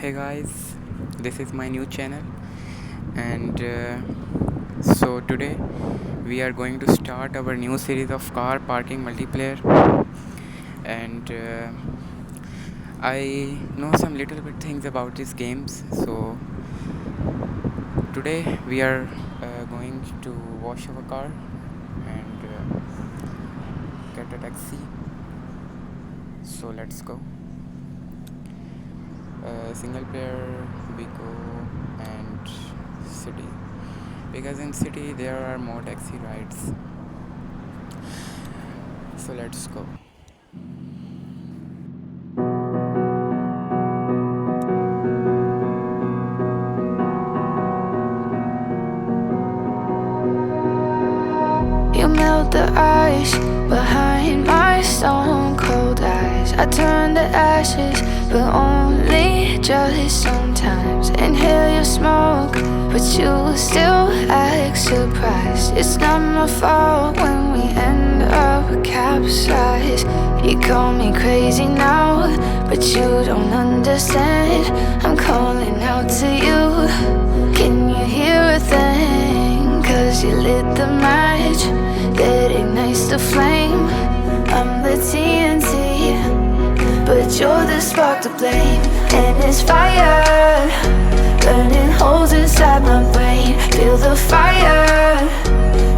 Hey guys, this is my new channel, and so today we are going to start our new series of car parking multiplayer. And I know some little bit things about these games, so today we are going to wash our car and get a taxi. So let's go. Single player, we go, and city, because in city there are more taxi rides. So let's go. You melt the ice behind my stone cold eyes. I turn to ashes, but only just sometimes. Inhale your smoke, but you still act surprised. It's not my fault when we end up capsized. You call me crazy now, but you don't understand. I'm calling out to you. Can you hear a thing? 'Cause you lit the match that ignites the flame. I'm the TNT, but you're the spark to blame. And it's fire, burning holes inside my brain. Feel the fire,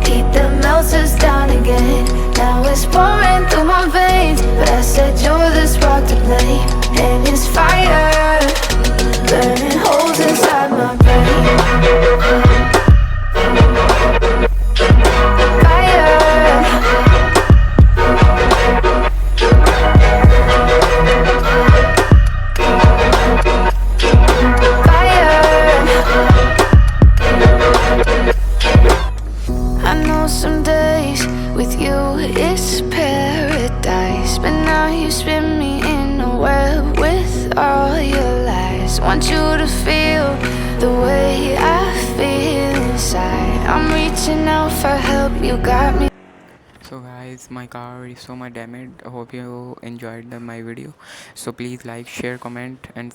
heat that melts us down again. Now it's pouring through my veins, but I said you're the spark to blame. And it's fire, burning holes inside my brain. Some days with you it's paradise, but now you spin me in a web with all your lies. Want you to feel the way I feel inside. I'm reaching out for help, you got me. So guys, my car is so much damaged. I hope you enjoyed my video. So please like, share, comment, and